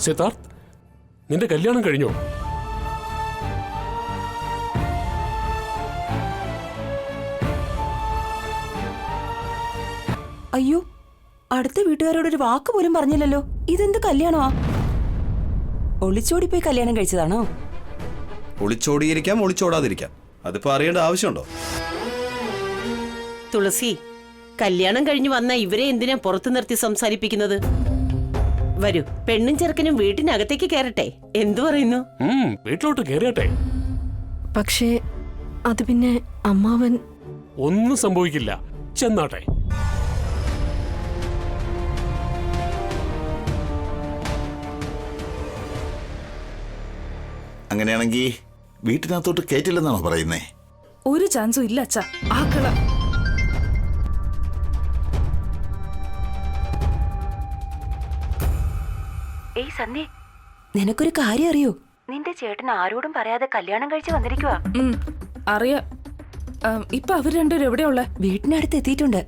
സിദ്ധാർത്ഥ്, നിന്റെ കല്യാണം കഴിഞ്ഞോ? അയ്യോ, അടുത്ത വീട്ടുകാരോടൊരു വാക്ക് പോലും പറഞ്ഞില്ലല്ലോ. ഇതെന്ത് കല്യാണമാ? ഒളിച്ചോടിപ്പോയി കല്യാണം കഴിച്ചതാണോ? ഒളിച്ചോടിയിരിക്കാം, ഒളിച്ചോടാതിരിക്കാം. അതിപ്പോ അറിയേണ്ട ആവശ്യമുണ്ടോ? തുളസി, കല്യാണം കഴിഞ്ഞു വന്ന ഇവരെ എന്തിനാ പുറത്തു നിർത്തി സംസാരിപ്പിക്കുന്നത്? വരൂ, പെണ്ണും ചെറുക്കനും വീട്ടിനകത്തേക്ക് കയറട്ടെ. എന്തു പറയുന്നു? വീട്ടിലോട്ട് കയറിയട്ടെ. പക്ഷേ അത് പിന്നെ അമ്മാവൻ. ഒന്നും സംഭവിക്കില്ല, ചെന്നാട്ടെ. അങ്ങനെയാണെങ്കിൽ വീട്ടിനകത്തോട്ട് കയറ്റില്ലെന്നാണോ പറയുന്നേ? ഒരു ചാൻസും ഇല്ല അച്ഛാ. ആക്കള ഏയ് സന്ധ്യ, നിനക്കൊരു കാര്യം അറിയോ? നിന്റെ ചേട്ടൻ ആരോടും പറയാതെ കല്യാണം കഴിച്ച് വന്നിരിക്കുവാ. അറിയാ. ഇപ്പൊ അവർ രണ്ടുപേരും എവിടെയുള്ള? വീട്ടിനടുത്ത് എത്തിയിട്ടുണ്ട്.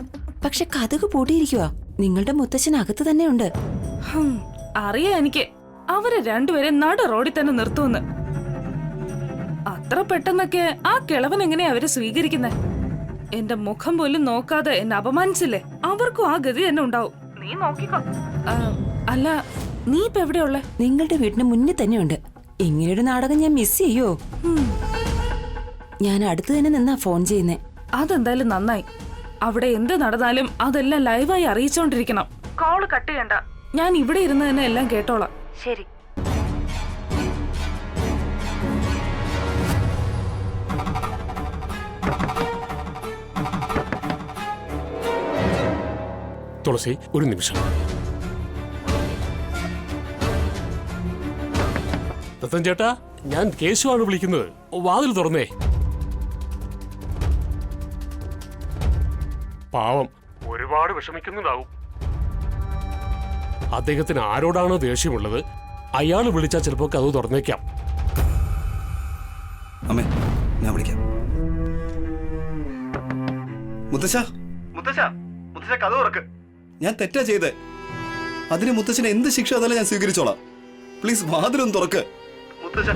പക്ഷെ കതക് പൂട്ടിയിരിക്കുവാ. നിങ്ങളുടെ മുത്തച്ഛൻ അകത്ത് തന്നെയുണ്ട്. അറിയാ എനിക്ക്. അവരെ രണ്ടുപേരെ നട റോഡിൽ തന്നെ നിർത്തുമെന്ന്. അത്ര പെട്ടെന്നൊക്കെ ആ കിളവൻ എങ്ങനെയാ അവരെ സ്വീകരിക്കുന്നേ? എന്റെ മുഖം പോലും നോക്കാതെ എന്നെ അപമാനിച്ചില്ലേ? അവർക്കും ആ ഗതി തന്നെ ഉണ്ടാവും. നീ നോക്കിക്കോ. അല്ല, നീ ഇപ്പൊ എവിടെയുള്ള? നിങ്ങളുടെ വീടിന് മുന്നിൽ തന്നെയുണ്ട്. ഇങ്ങനെയൊരു നാടകം ഞാൻ മിസ് ചെയ്യോ? ഞാൻ അടുത്ത് തന്നെ നിന്നാ ഫോൺ ചെയ്യുന്നേ. അതെന്തായാലും നന്നായി. അവിടെ എന്ത് നടന്നാലും അതെല്ലാം ലൈവായി അറിയിച്ചോണ്ടിരിക്കണം. കോള് കട്ട് ചെയ്യണ്ട. ഞാൻ ഇവിടെ ഇരുന്ന് തന്നെ എല്ലാം കേട്ടോളാം. ശരി. തുളസി, ഒരു നിമിഷം. ദത്തൻ ചേട്ടാ, ഞാൻ കേശുവാണ് വിളിക്കുന്നത്. വാതിൽ തുറന്നേ. പാവം, ഒരുപാട് വിഷമിക്കുന്നുണ്ടാവും. അദ്ദേഹത്തിന് ആരോടാണോ ദേഷ്യമുള്ളത്, അയാൾ വിളിച്ചാൽ ചിലപ്പോ കഥ തുറന്നേക്കാം. അമ്മേ, ഞാൻ വിളിക്കാം. മുത്തശ്ശ, മുത്തശ്ശ, മുത്തശ്ശ കഥ തുറക്ക്. ഞാൻ തെറ്റാ ചെയ്തേ. അതിന് മുത്തശ്ശന് എന്ത് ശിക്ഷ അതല്ല ഞാൻ സ്വീകരിച്ചോളാം. പ്ലീസ് വാതിലൊന്ന് തുറക്ക് മുത്തശ്ശ.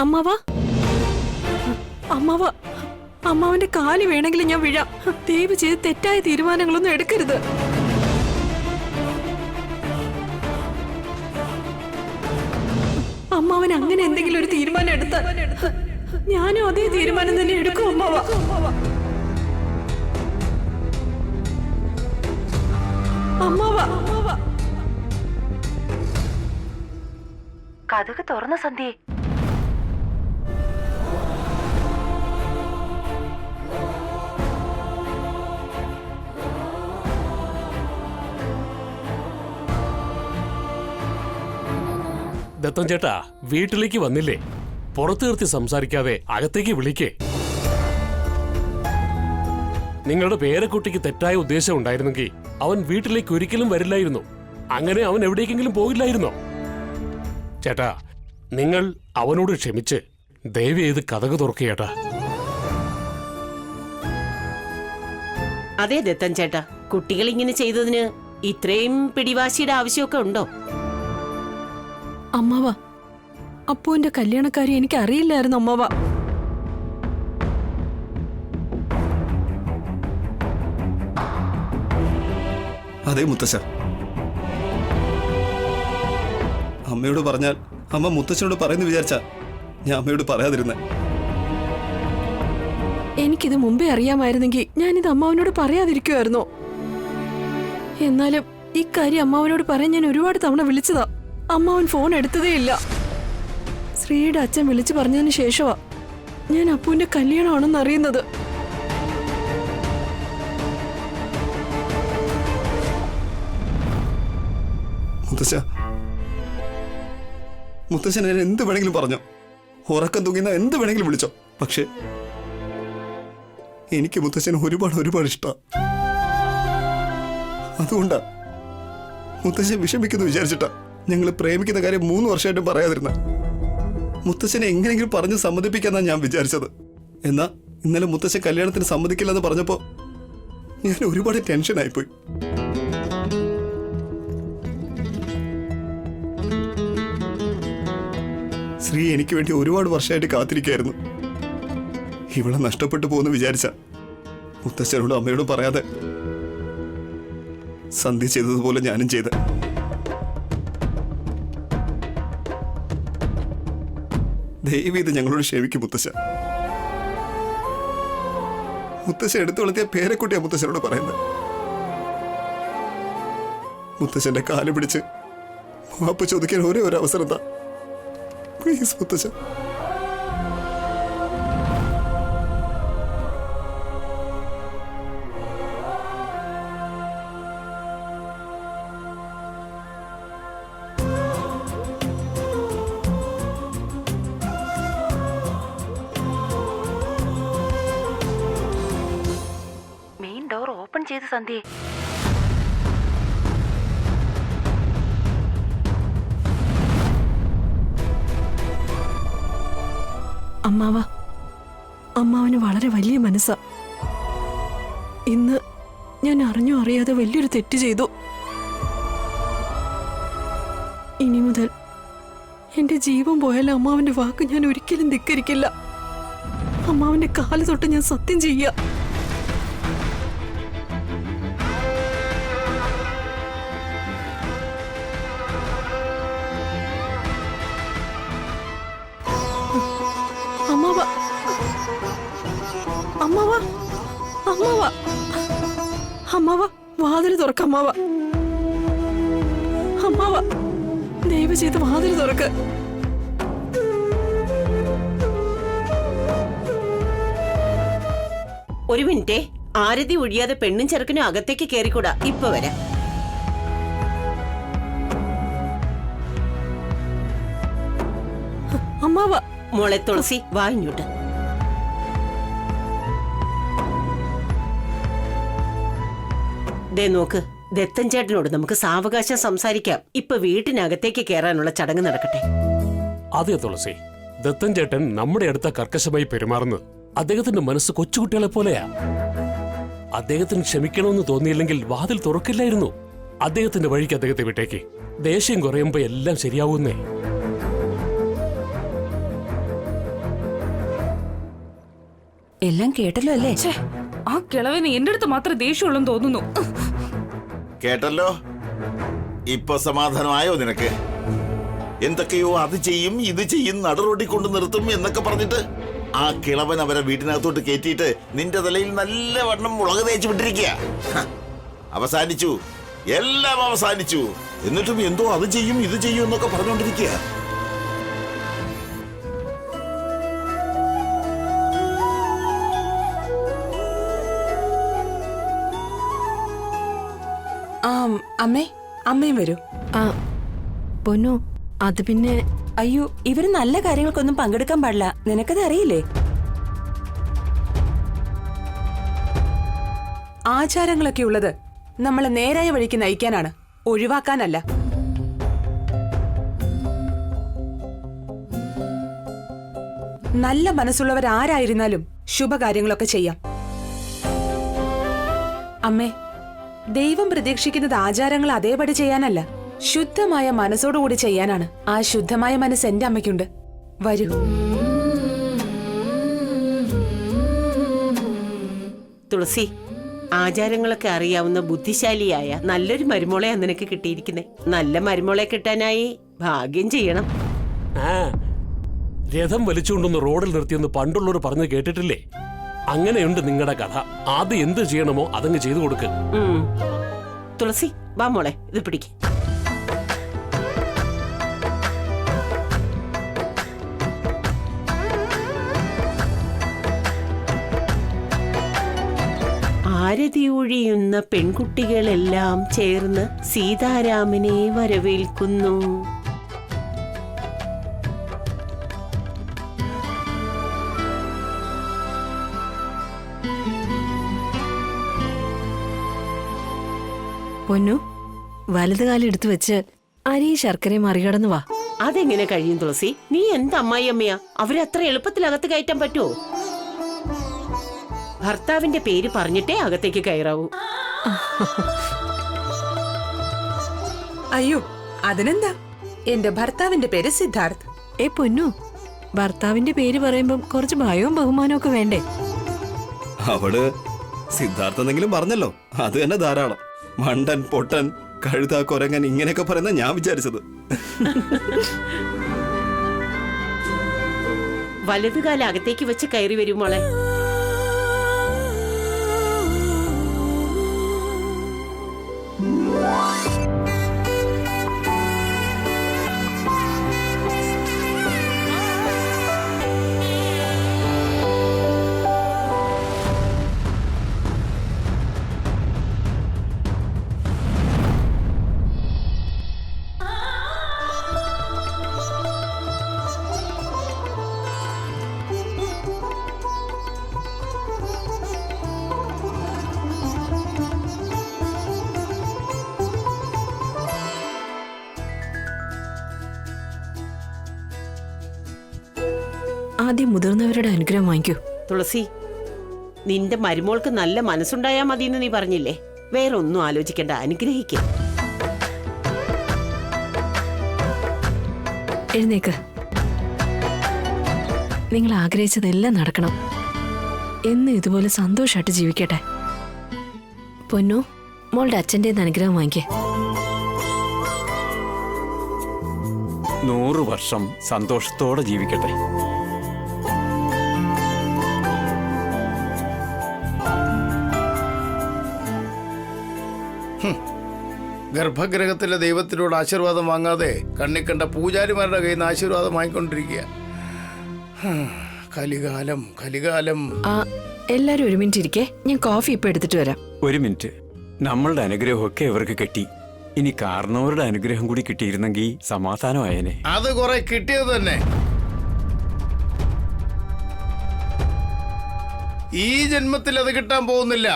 അമ്മാവ, അമ്മാവ, അമ്മാവന്റെ കാല് വേണമെങ്കിലും ഞാൻ വീഴാം. ദയവ് ചെയ്ത് തെറ്റായ തീരുമാനങ്ങളൊന്നും എടുക്കരുത്. അമ്മാവൻ അങ്ങനെ എന്തെങ്കിലും ഒരു തീരുമാനം എടുത്താൽ ഞാനും അതേ തീരുമാനം തന്നെ എടുക്കും. അമ്മാവ, അമ്മാവ, അമ്മാവ. കതക് തുറന്ന സന്ധ്യേ. ദത്തൻ ചേട്ടാ, വീട്ടിലേക്ക് വന്നില്ലേ? പുറത്തു നിർത്തി സംസാരിക്കാതെ അകത്തേക്ക് വിളിക്കേ. നിങ്ങളുടെ പേരക്കുട്ടിക്ക് തെറ്റായ ഉദ്ദേശം ഉണ്ടായിരുന്നെങ്കിൽ അവൻ വീട്ടിലേക്ക് ഒരിക്കലും വരില്ലായിരുന്നു. അങ്ങനെ അവൻ എവിടേക്കെങ്കിലും പോകില്ലായിരുന്നോ? ചേട്ടാ, നിങ്ങൾ അവനോട് ക്ഷമിച്ച് ദയവ് ചെയ്ത് കതക് തുറക്കേട്ടാ. അതെ ദത്തൻ ചേട്ടാ, കുട്ടികൾ ഇങ്ങനെ ചെയ്തതിന് ഇത്രയും പിടിവാശിയുടെ ആവശ്യമൊക്കെ ഉണ്ടോ? അമ്മാവ, അപ്പുവിന്റെ കല്യാണക്കാരി എനിക്ക് അറിയില്ലായിരുന്നു. അമ്മാവ, അതെ മുത്തശ്ശ. അമ്മയോട് പറഞ്ഞാൽ അമ്മ മുത്തശ്ശനോട് പറയുന്നു വിചാരിച്ചാ ഞാൻ അമ്മയോട് പറയാതിരുന്നേ. എനിക്കിത് മുമ്പേ അറിയാമായിരുന്നെങ്കിൽ ഞാനിത് അമ്മാവനോട് പറയാതിരിക്കുമായിരുന്നോ? എന്നാലും ഇക്കാര്യം അമ്മാവനോട് പറയാൻ ഞാൻ ഒരുപാട് തവണ വിളിച്ചതാ. അമ്മാവൻ ഫോൺ എടുത്തതേ ഇല്ല. ശ്രീയുടെ അച്ഛൻ വിളിച്ചു പറഞ്ഞതിന് ശേഷമാ ഞാൻ അപ്പുവിന്റെ കല്യാണമാണെന്ന് അറിയുന്നത്. മുത്തശ്ശൻ എന്നെ എന്ത് വേണമെങ്കിലും പറഞ്ഞോ, ഉറക്കം തൂങ്ങുന്ന എന്ത് വേണമെങ്കിലും വിളിച്ചോ. പക്ഷേ എനിക്ക് മുത്തശ്ശന് ഒരുപാട് ഒരുപാട് ഇഷ്ടം. അതുകൊണ്ടാ മുത്തശ്ശൻ വിഷമിക്കുന്നു വിചാരിച്ചിട്ടാ ഞങ്ങൾ പ്രേമിക്കുന്ന കാര്യം 3 വർഷമായിട്ടും പറയാതിരുന്ന. മുത്തശ്ശനെ എങ്ങനെയെങ്കിലും പറഞ്ഞ് സമ്മതിപ്പിക്കാന്നാ ഞാൻ വിചാരിച്ചത്. എന്നാ ഇന്നലെ മുത്തശ്ശൻ കല്യാണത്തിന് സമ്മതിക്കില്ലെന്ന് പറഞ്ഞപ്പോ ഞാൻ ഒരുപാട് ടെൻഷനായിപ്പോയി. ശ്രീ എനിക്ക് വേണ്ടി ഒരുപാട് വർഷമായിട്ട് കാത്തിരിക്കുകയായിരുന്നു. ഇവളെ നഷ്ടപ്പെട്ടു പോകുന്നു വിചാരിച്ച മുത്തശ്ശനോടും അമ്മയോടും പറയാതെ സന്ധി ചെയ്തതുപോലെ ഞാനും ചെയ്ത. ദയവ് ഇത് ഞങ്ങളോട് ക്ഷമിക്കും മുത്തശ്ശ. മുത്തശ്ശ എടുത്തു വളർത്തിയ പേരക്കുട്ടിയാ മുത്തശ്ശനോട് പറയുന്നത്. മുത്തശ്ശന്റെ കാല് പിടിച്ച് മാപ്പ് ചോദിക്കാൻ ഒരേ ഒരു അവസരം താ പ്ലീസ് മുത്തശ്ശ. മെയിൻ ഡോർ ഓപ്പൺ ചെയ്ത് സന്ധ്യേ. അമ്മാവന് വളരെ വലിയ മനസ്സാ. ഇന്ന് ഞാൻ അറിഞ്ഞോ അറിയാതെ വലിയൊരു തെറ്റ് ചെയ്തു. ഇനി മുതൽ എന്റെ ജീവൻ പോയാലും അമ്മാവന്റെ വാക്ക് ഞാൻ ഒരിക്കലും ധിക്കരിക്കില്ല. അമ്മാവന്റെ കാല് തൊട്ട് ഞാൻ സത്യം ചെയ്യാ. അമ്മാവ അമ്മാവ അമ്മാവ അമ്മാവ വാതില് തുറക്ക. അമ്മാവ അമ്മാവ ദയവ് ചെയ്ത് വാതില് തുറക്ക്. ഒരു മിനിറ്റേ, ആരതി ഒഴിയാതെ പെണ്ണും ചെറുക്കനും അകത്തേക്ക് കേറിക്കൂടാ. ഇപ്പൊ വരാം. അമ്മാവ മോളെ തുളസി, വാ ഇങ്ങോട്ട്. ദേ നോക്ക്, ദത്തൻ ചേട്ടനോട് നമുക്ക് സാവകാശം സംസാരിക്കാം. ഇപ്പൊ വീട്ടിനകത്തേക്ക് കയറാനുള്ള ചടങ്ങ് നടക്കട്ടെ. അതെ തുളസി, ദത്തൻ ചേട്ടൻ നമ്മുടെ അടുത്ത കർക്കശമായി പെരുമാറുന്നത് അദ്ദേഹത്തിന്റെ മനസ്സ് കൊച്ചുകുട്ടികളെ പോലെയാ. അദ്ദേഹത്തിന് ക്ഷമിക്കണമെന്ന് തോന്നിയില്ലെങ്കിൽ വാതിൽ തുറക്കില്ലായിരുന്നു. അദ്ദേഹത്തിന്റെ വഴിക്ക് അദ്ദേഹത്തെ വിട്ടേക്ക്. ദേഷ്യം കുറയുമ്പോ എല്ലാം ശരിയാവുന്നേ. എല്ലാം കേട്ടല്ലോ അല്ലേ? ഛേ, ആ കിളവന് എന്റെ അടുത്ത് മാത്രമേ ദേഷ്യമുള്ളെന്ന് തോന്നുന്നു. കേട്ടല്ലോ, ഇപ്പൊ സമാധാനമായോ നിനക്ക്? എന്തൊക്കെയോ അത് ചെയ്യും ഇത് ചെയ്യും നടുറോട്ടി കൊണ്ട് നിർത്തും എന്നൊക്കെ പറഞ്ഞിട്ട് ആ കിളവൻ അവരെ വീട്ടിനകത്തോട്ട് കയറ്റിയിട്ട് നിന്റെ തലയിൽ നല്ല വണ്ണം മുളക് തേച്ച് വിട്ടിരിക്കുക. അവസാനിച്ചു, എല്ലാം അവസാനിച്ചു. എന്നിട്ടും എന്തോ അത് ചെയ്യും ഇത് ചെയ്യും എന്നൊക്കെ പറഞ്ഞുകൊണ്ടിരിക്കുക. അമ്മയും വരൂ. പൊന്നു, അത് പിന്നെ അയ്യോ, ഇവര് നല്ല കാര്യങ്ങൾക്കൊന്നും പങ്കെടുക്കാൻ പാടില്ല. നിനക്കത് അറിയില്ലേ? ആചാരങ്ങളൊക്കെ ഉള്ളത് നമ്മളെ നേരായ വഴിക്ക് നയിക്കാനാണ്, ഒഴിവാക്കാനല്ല. നല്ല മനസ്സുള്ളവരാരായിരുന്നാലും ശുഭകാര്യങ്ങളൊക്കെ ചെയ്യാം. അമ്മേ, ദൈവം പ്രതീക്ഷിക്കുന്നത് ആചാരങ്ങൾ അതേപടി ചെയ്യാനല്ല, ശുദ്ധമായ മനസ്സോടുകൂടി ചെയ്യാനാണ്. ആ ശുദ്ധമായ മനസ്സ് എന്റെ അമ്മയ്ക്കുണ്ട്. വരൂ. തുളസി, ആചാരങ്ങളൊക്കെ അറിയാവുന്ന ബുദ്ധിശാലിയായ നല്ലൊരു മരുമോളെയാ നിനക്ക് കിട്ടിയിരിക്കുന്നേ. നല്ല മരുമോളെ കിട്ടാനായി ഭാഗ്യം ചെയ്യണം. ആ, രഥം വലിച്ചുകൊണ്ടൊന്ന് റോഡിൽ നിർത്തിയെന്ന് പണ്ടുള്ളവർ പറഞ്ഞു കേട്ടിട്ടില്ലേ? അങ്ങനെയുണ്ട് നിങ്ങളുടെ കഥ. ആദ്യം എന്ത് ചെയ്യണമോ അതങ്ങ് ചെയ്തു കൊടുക്ക്. തുളസി, വാ മോളെ, ഇത് പിടിക്ക്. ആരതി ഒഴിയുന്ന പെൺകുട്ടികളെല്ലാം ചേർന്ന് സീതാരാമനെ വരവേൽക്കുന്നു. പൊന്നു, വലതുകാലം എടുത്തു വെച്ച് അരി ശർക്കരയും മറികടന്നു വാ. അതെങ്ങനെ കഴിയും തുളസി? നീ എന്ത് അമ്മായി അമ്മയാ? അവരെ അത്ര എളുപ്പത്തിൽ അകത്ത് കയറ്റാൻ പറ്റുമോ? ഭർത്താവിന്റെ പേര് പറഞ്ഞിട്ടേ അകത്തേക്ക് കയറാവൂ. അയ്യോ അതിനെന്താ, എന്റെ ഭർത്താവിന്റെ പേര് സിദ്ധാർത്ഥ്. പൊന്നു, ഭർത്താവിന്റെ പേര് പറയുമ്പം കുറച്ച് ഭയവും ബഹുമാനവും ഒക്കെ വേണ്ടേ? അവള് സിദ്ധാർത്ഥെന്നെങ്കിലും പറഞ്ഞല്ലോ, അത് തന്നെ ധാരാളം. മണ്ടൻ, പൊട്ടൻ, കഴുത, കൊരങ്ങൻ ഇങ്ങനെയൊക്കെ പറയുന്ന ഞാൻ വിചാരിച്ചത്. വലതുകാലം അകത്തേക്ക് വെച്ച് കയറി വരും മോളെ. ആദ്യം മുതിർന്നവരുടെ അനുഗ്രഹം വാങ്ങിക്കൂ. തുളസി, നിന്റെ മരുമോൾക്ക് നല്ല മനസ്സുണ്ടായാ മതിയെന്ന് നീ പറഞ്ഞില്ലേ? വേറെ ഒന്നും ആലോചിക്കണ്ട, അനുഗ്രഹിക്ക. എഴുന്നേക്ക്. നിങ്ങൾ ആഗ്രഹിച്ചതെല്ലാം നടക്കണം. എന്നും ഇതുപോലെ സന്തോഷമായിട്ട് ജീവിക്കട്ടെ. പൊന്നു, മോളുടെ അച്ഛൻ്റെ അനുഗ്രഹം വാങ്ങിക്കേ. 100 വർഷം സന്തോഷത്തോടെ ജീവിക്കട്ടെ. ഗർഭഗൃഹത്തിലെ ദൈവത്തിനോട് ആശീർവാദം വാങ്ങാതെ കണ്ണിക്കണ്ട പൂജാരിമാരുടെ കയ്യിൽ നിന്ന് ആശീർവാദം വാങ്ങിക്കൊണ്ടിരിക്കുക. കലികാലം കലികാലം. എല്ലാരും ഒരു മിനിറ്റ് ഇരിക്കേ, ഞാൻ കോഫി ഇപ്പൊ എടുത്തിട്ട് വരാം. ഒരു മിനിറ്റ്. നമ്മളുടെ അനുഗ്രഹമൊക്കെ ഇവർക്ക് കിട്ടി. ഇനി കാരണവരുടെ അനുഗ്രഹം കൂടി കിട്ടിയിരുന്നെങ്കിൽ സമാധാനമായേനെ. അത് കുറെ കിട്ടിയത് തന്നെ. ഈ ജന്മത്തിൽ അത് കിട്ടാൻ പോകുന്നില്ല.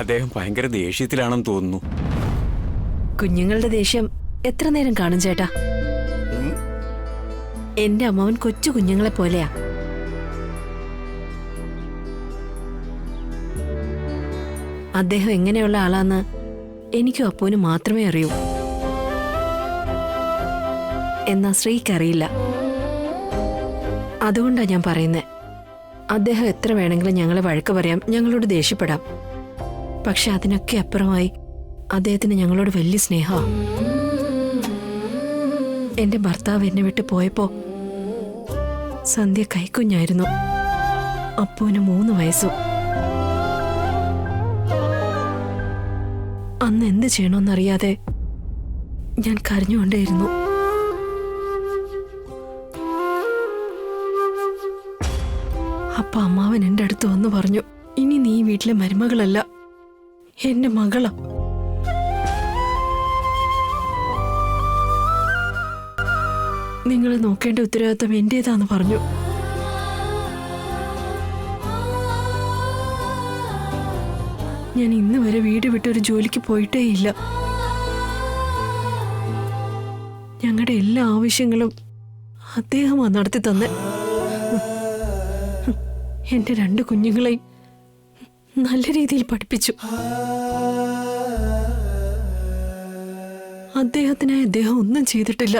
അദ്ദേഹം ഭയങ്കര ദേഷ്യത്തിലാണെന്ന് തോന്നുന്നു. കുഞ്ഞുങ്ങളുടെ ദേഷ്യം എത്ര നേരം കാണും ചേട്ടാ? എന്റെ അമ്മാവൻ കൊച്ചു കുഞ്ഞുങ്ങളെ പോലെയാ. അദ്ദേഹം എങ്ങനെയുള്ള ആളാന്ന് എനിക്കും അപ്പൂനും മാത്രമേ അറിയൂ. എന്നാ ശ്രീക്കറിയില്ല. അതുകൊണ്ടാ ഞാൻ പറയുന്നേ, അദ്ദേഹം എത്ര വേണമെങ്കിലും ഞങ്ങളെ വഴക്ക് പറയാം, ഞങ്ങളോട് ദേഷ്യപ്പെടാം. പക്ഷെ അതിനൊക്കെ അപ്പുറമായി അദ്ദേഹത്തിന് ഞങ്ങളോട് വലിയ സ്നേഹമാണ്. എന്റെ ഭർത്താവ് എന്നെ വിട്ട് പോയപ്പോ സന്ധ്യ കൈക്കുഞ്ഞായിരുന്നു. അപ്പൂന് 3 വയസ്സും. അന്ന് എന്ത് ചെയ്യണമെന്നറിയാതെ ഞാൻ കരഞ്ഞുകൊണ്ടേയിരുന്നു. അപ്പൊ അമ്മാവൻ എന്റെ അടുത്ത് വന്ന് പറഞ്ഞു, ഇനി നീ വീട്ടിലെ മരുമകളല്ല, എന്റെ മകളാ. നിങ്ങളെ നോക്കേണ്ട ഉത്തരവാദിത്തം എന്റേതാന്ന് പറഞ്ഞു. ഞാൻ ഇന്ന് വരെ വീട് വിട്ടൊരു ജോലിക്ക് പോയിട്ടേ ഇല്ല. ഞങ്ങളുടെ എല്ലാ ആവശ്യങ്ങളും അദ്ദേഹമാണ് നടത്തി തന്നെ. എന്റെ 2 കുഞ്ഞുങ്ങളെയും നല്ല രീതിയിൽ പഠിപ്പിച്ചു. അദ്ദേഹത്തിനായി അദ്ദേഹം ഒന്നും ചെയ്തിട്ടില്ല.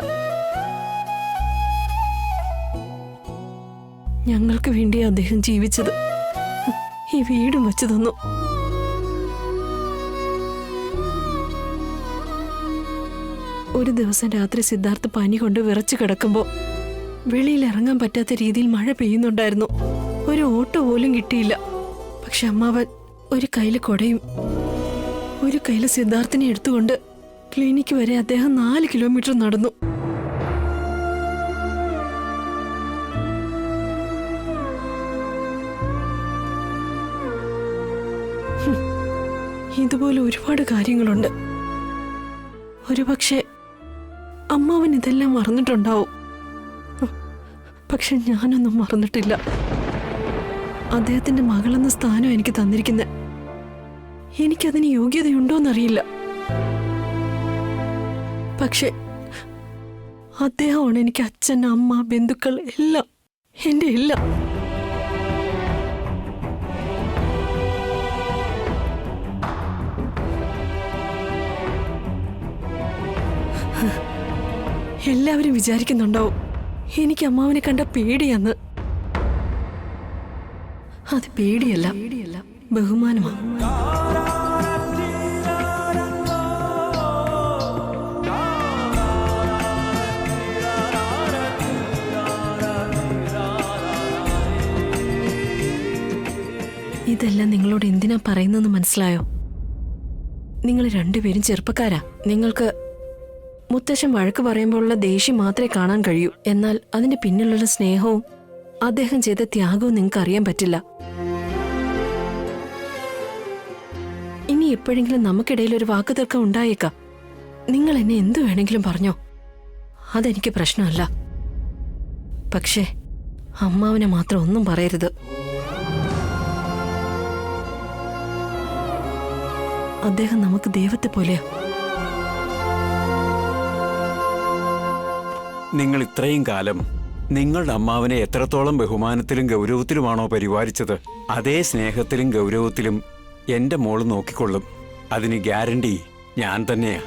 ഞങ്ങൾക്ക് വേണ്ടി അദ്ദേഹം ജീവിച്ചത്. ഈ വീടും വെച്ചു തന്നു. ഒരു ദിവസം രാത്രി സിദ്ധാർത്ഥ് പനി കൊണ്ട് വിറച്ചു കിടക്കുമ്പോ വെളിയിൽ ഇറങ്ങാൻ പറ്റാത്ത രീതിയിൽ മഴ പെയ്യുന്നുണ്ടായിരുന്നു. ഒരു ഓട്ടോ പോലും കിട്ടിയില്ല. പക്ഷെ അമ്മാവൻ ഒരു കയ്യില് കൊടയും ഒരു കയ്യില് സിദ്ധാർത്ഥിനെ എടുത്തുകൊണ്ട് ക്ലിനിക്ക് വരെ അദ്ദേഹം 4 കിലോമീറ്റർ നടന്നു. ഇതുപോലെ ഒരുപാട് കാര്യങ്ങളുണ്ട്. ഒരുപക്ഷെ അമ്മാവൻ ഇതെല്ലാം മറന്നിട്ടുണ്ടാവും. പക്ഷെ ഞാനൊന്നും മറന്നിട്ടില്ല. അദ്ദേഹത്തിന്റെ മകളെന്ന സ്ഥാനം എനിക്ക് തന്നിരിക്കുന്നത്. എനിക്കതിന് യോഗ്യതയുണ്ടോന്നറിയില്ല. പക്ഷെ അദ്ദേഹമാണ് എനിക്ക് അച്ഛൻ, അമ്മ, ബന്ധുക്കൾ എല്ലാം, എന്റെ എല്ലാം. എല്ലാവരും വിചാരിക്കുന്നുണ്ടാവും എനിക്ക് അമ്മാവനെ കണ്ട പേടിയെന്ന്. അത് പേടിയല്ല, ബഹുമാനമാണ്. ഇതെല്ലാം നിങ്ങളോട് എന്തിനാ പറയുന്നതെന്ന് മനസ്സിലായോ? നിങ്ങൾ രണ്ടുപേരും ചെറുപ്പക്കാരാ. നിങ്ങൾക്ക് മുത്തശ്ശൻ വഴക്ക് പറയുമ്പോഴുള്ള ദേഷ്യം മാത്രമേ കാണാൻ കഴിയൂ. എന്നാൽ അതിന്റെ പിന്നിലുള്ള സ്നേഹവും അദ്ദേഹം ചെയ്ത ത്യാഗവും നിങ്ങൾക്ക് അറിയാൻ പറ്റില്ല. ഇനി എപ്പോഴെങ്കിലും നമുക്കിടയിൽ ഒരു വാക്കുതർക്കം ഉണ്ടായേക്കാം. നിങ്ങൾ എന്നെ എന്തു വേണമെങ്കിലും പറഞ്ഞോ, അതെനിക്ക് പ്രശ്നമല്ല. പക്ഷേ അമ്മാവനെ മാത്രം ഒന്നും പറയരുത്. അദ്ദേഹം നമുക്ക് ദൈവത്തെ പോലെയാ. നിങ്ങൾ ഇത്രയും കാലം നിങ്ങളുടെ അമ്മാവനെ എത്രത്തോളം ബഹുമാനത്തിലും ഗൗരവത്തിലുമാണോ പരിപാലിച്ചത്, അതേ സ്നേഹത്തിലും ഗൗരവത്തിലും എന്റെ മോള് നോക്കിക്കൊള്ളും. അതിന് ഗ്യാരണ്ടി ഞാൻ തന്നെയാ.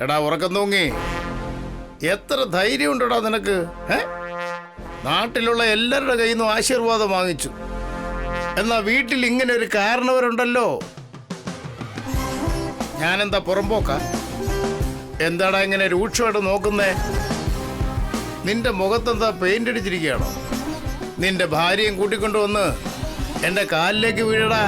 എടാ ഉറക്കം തൂങ്ങി, എത്ര ധൈര്യം ഉണ്ടോടാ നിനക്ക്? നാട്ടിലുള്ള എല്ലാവരുടെ കയ്യിൽ നിന്നും ആശീർവാദം വാങ്ങിച്ചു. എന്നാ വീട്ടിൽ ഇങ്ങനെ ഒരു കാരണവരുണ്ടല്ലോ. ഞാനെന്താ പുറമ്പോക്ക? എന്താടാ ഇങ്ങനെ രൂക്ഷമായിട്ട് നോക്കുന്നേ? നിന്റെ മുഖത്തെന്താ പെയിന്റ് അടിച്ചിരിക്കുകയാണോ? നിന്റെ ഭാര്യയും കൂട്ടിക്കൊണ്ടുവന്ന് എന്റെ കാലിലേക്ക് വീഴടാ.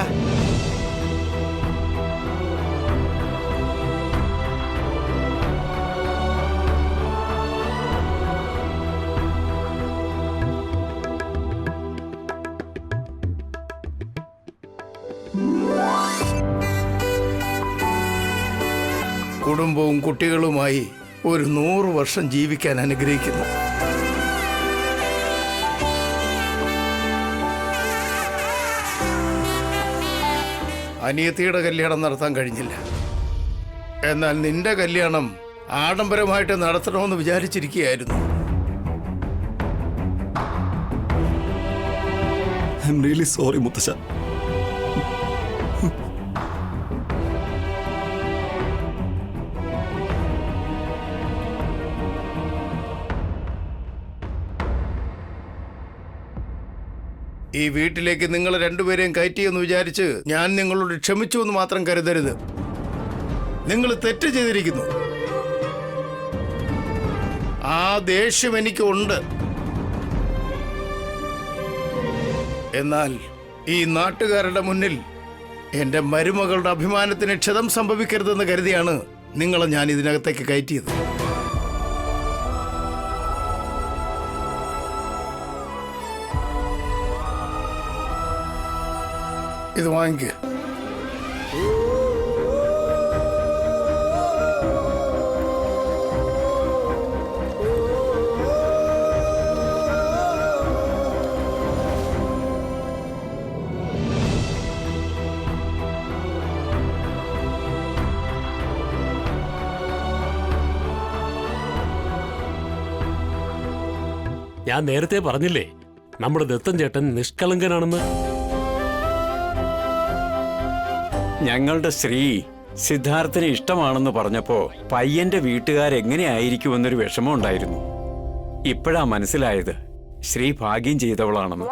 കുടുംബവും കുട്ടികളുമായി ഒരു 100 വർഷം ജീവിക്കാൻ അനുഗ്രഹിക്കുന്നു. അനിയത്തിയുടെ കല്യാണം നടത്താൻ കഴിഞ്ഞില്ല. എന്നാൽ നിന്റെ കല്യാണം ആഡംബരമായിട്ട് നടത്തണമെന്ന് വിചാരിച്ചിരിക്കുകയായിരുന്നു. ഐ എം റിയലി സോറി മുത്തശ്ശ. ഈ വീട്ടിലേക്ക് നിങ്ങൾ രണ്ടുപേരെയും കയറ്റിയെന്ന് വിചാരിച്ച് ഞാൻ നിങ്ങളോട് ക്ഷമിച്ചു എന്ന് മാത്രം കരുതരുത്. നിങ്ങൾ തെറ്റ് ചെയ്തിരിക്കുന്നു. ആ ദേഷ്യം എനിക്കുണ്ട്. എന്നാൽ ഈ നാട്ടുകാരുടെ മുന്നിൽ എന്റെ മരുമകളുടെ അഭിമാനത്തിന് ക്ഷതം സംഭവിക്കരുതെന്ന് കരുതിയാണ് നിങ്ങളെ ഞാൻ ഇതിനകത്തേക്ക് കയറ്റിയത്. ഇത് വാങ്ങിക്കുക. ഞാൻ നേരത്തെ പറഞ്ഞില്ലേ നമ്മുടെ ദത്തൻ ചേട്ടൻ നിഷ്കളങ്കനാണെന്ന്. ഞങ്ങളുടെ ശ്രീ സിദ്ധാർത്ഥന് ഇഷ്ടമാണെന്ന് പറഞ്ഞപ്പോ പയ്യന്റെ വീട്ടുകാരെങ്ങനെയായിരിക്കുമെന്നൊരു വിഷമം ഉണ്ടായിരുന്നു. ഇപ്പോഴാ മനസ്സിലായത് ശ്രീ ഭാഗ്യം ചെയ്തവളാണെന്ന്.